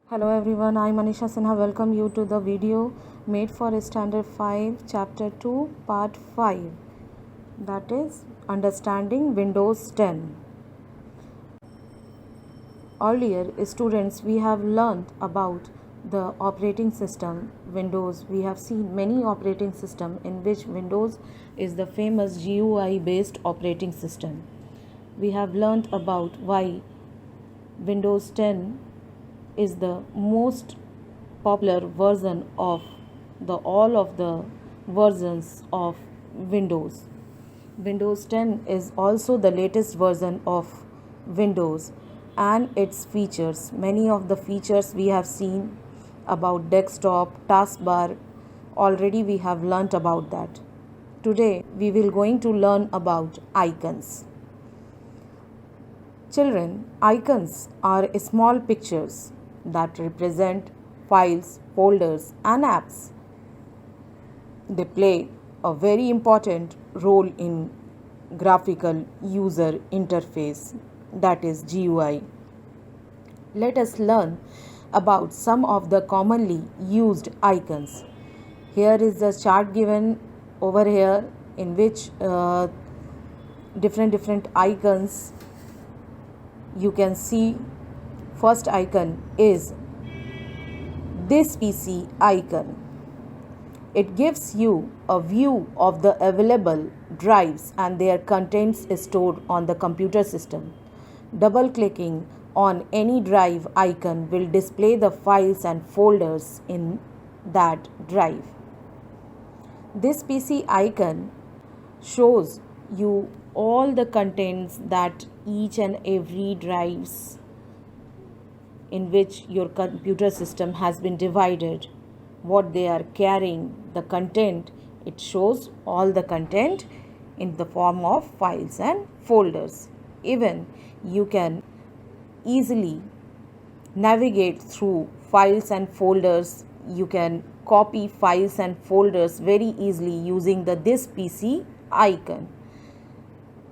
Hello everyone, I Manisha Sinha welcome you to the video made for Standard 5 Chapter 2 Part 5, that is Understanding Windows 10. Earlier students, we have learned about the operating system Windows. We have seen many operating system in which Windows is the famous GUI based operating system. We have learned about why Windows 10 is the most popular version of all of the versions of Windows. Windows 10 is also the latest version of Windows and its features. Many of the features we have seen about desktop, taskbar, already we have learnt about that. Today we will going to learn about icons. Children, icons are small pictures that represent files, folders, and apps. They play a very important role in graphical user interface, that is GUI. Let us learn about some of the commonly used icons. Here is the chart given over here in which different icons you can see. First icon is this PC icon. It gives you a view of the available drives and their contents stored on the computer system. Double clicking on any drive icon will display the files and folders in that drive. This PC icon shows you all the contents that each and every drives in which your computer system has been divided, what they are carrying, the content. It shows all the content in the form of files and folders. Even you can easily navigate through files and folders. You can copy files and folders very easily using this PC icon.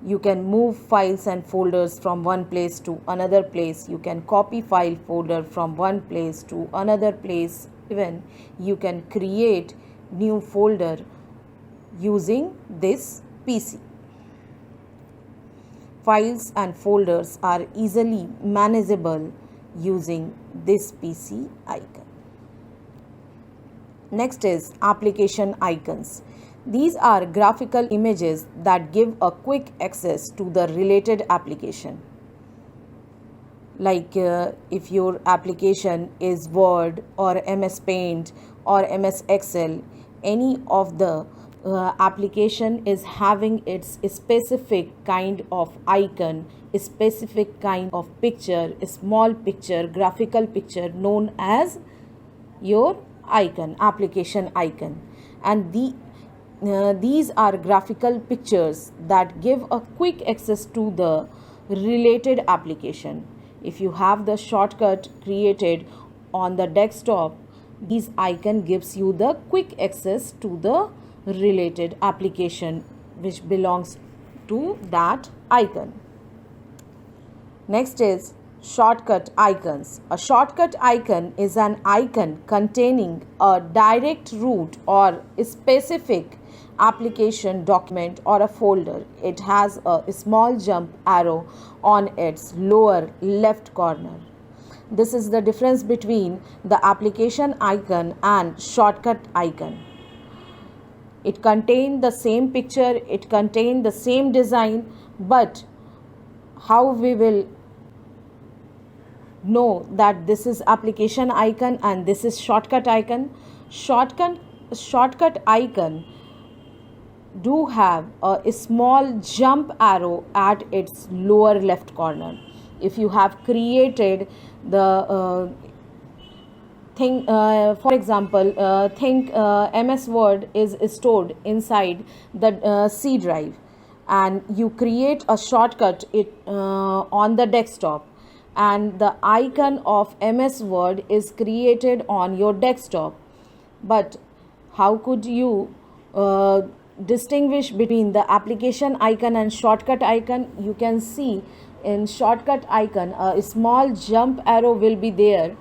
You can move files and folders from one place to another place. You can copy file folder from one place to another place. Even you can create new folder using this PC. Files and folders are easily manageable using this PC icon. Next is application icons. These are graphical images that give a quick access to the related application. Like if your application is Word or MS Paint or MS Excel, any of the application is having its specific kind of icon, a specific kind of picture, a small picture, graphical picture known as your icon, application icon. And these are graphical pictures that give a quick access to the related application. If you have the shortcut created on the desktop, this icon gives you the quick access to the related application which belongs to that icon. Next is shortcut icons. A shortcut icon is an icon containing a direct route or a specific application, document, or a folder. It has a small jump arrow on its lower left corner. This is the difference between the application icon and shortcut icon. It contains the same picture, it contains the same design, but how we will know that this is application icon and this is shortcut icon? Shortcut icon do have a small jump arrow at its lower left corner. If you have created the thing, for example, think MS Word is stored inside the C drive, and you create a shortcut on the desktop, and the icon of MS Word is created on your desktop. But how could you distinguish between the application icon and shortcut icon? You can see in shortcut icon a small jump arrow will be there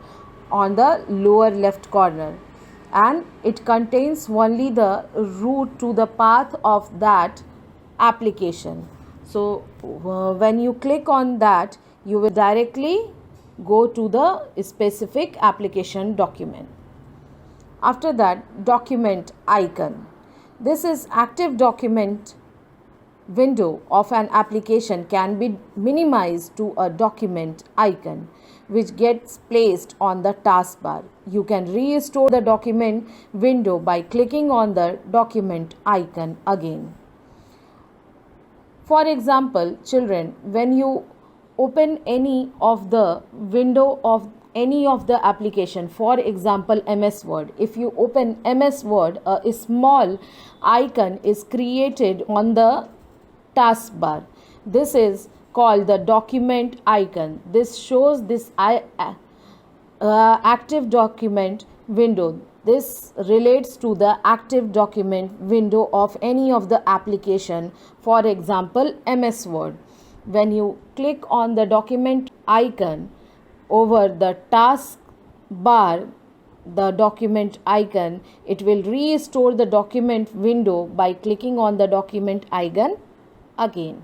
on the lower left corner, and it contains only the route to the path of that application. So when you click on that, you will directly go to the specific application document. After that, document icon. This is active document window of an application can be minimized to a document icon which gets placed on the taskbar. You can restore the document window by clicking on the document icon again. For example, children, when you open any of the window of any of the application, for example MS Word, if you open MS Word, a small icon is created on the taskbar. This is called the document icon. This shows this active document window. This relates to the active document window of any of the application, for example MS Word. When you click on the document icon over the task bar, the document icon, it will restore the document window by clicking on the document icon again.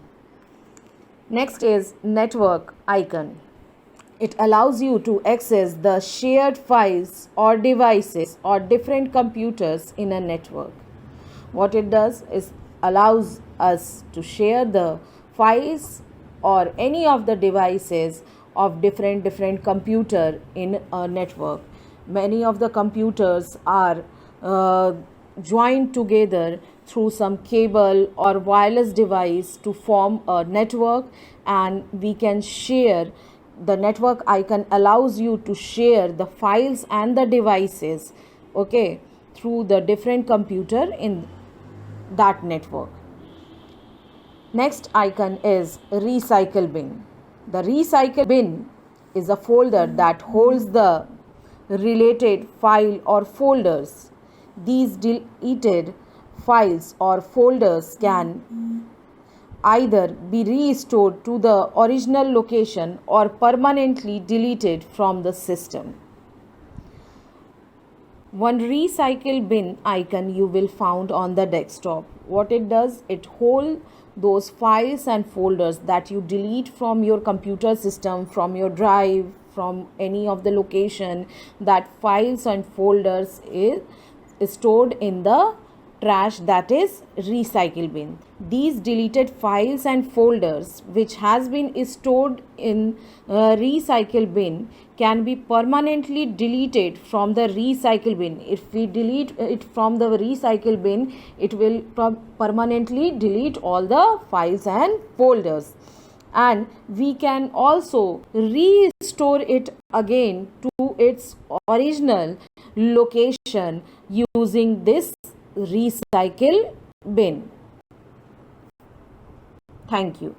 Next is network icon. It allows you to access the shared files or devices or different computers in a network. What it does is allows us to share the files or any of the devices of different computer in a network. Many of the computers are joined together through some cable or wireless device to form a network, and we can share. The network icon allows you to share the files and the devices, okay, through the different computer in that network. Next icon is recycle bin. The recycle bin is a folder that holds the related file or folders. These deleted files or folders can either be restored to the original location or permanently deleted from the system. One recycle bin icon you will find on the desktop. What it does, it holds those files and folders that you delete from your computer system, from your drive, from any of the location. That files and folders is stored in the trash, that is recycle bin. These deleted files and folders which has been stored in recycle bin can be permanently deleted from the recycle bin. If we delete it from the recycle bin, it will permanently delete all the files and folders, and we can also restore it again to its original location using this recycle bin. Thank you.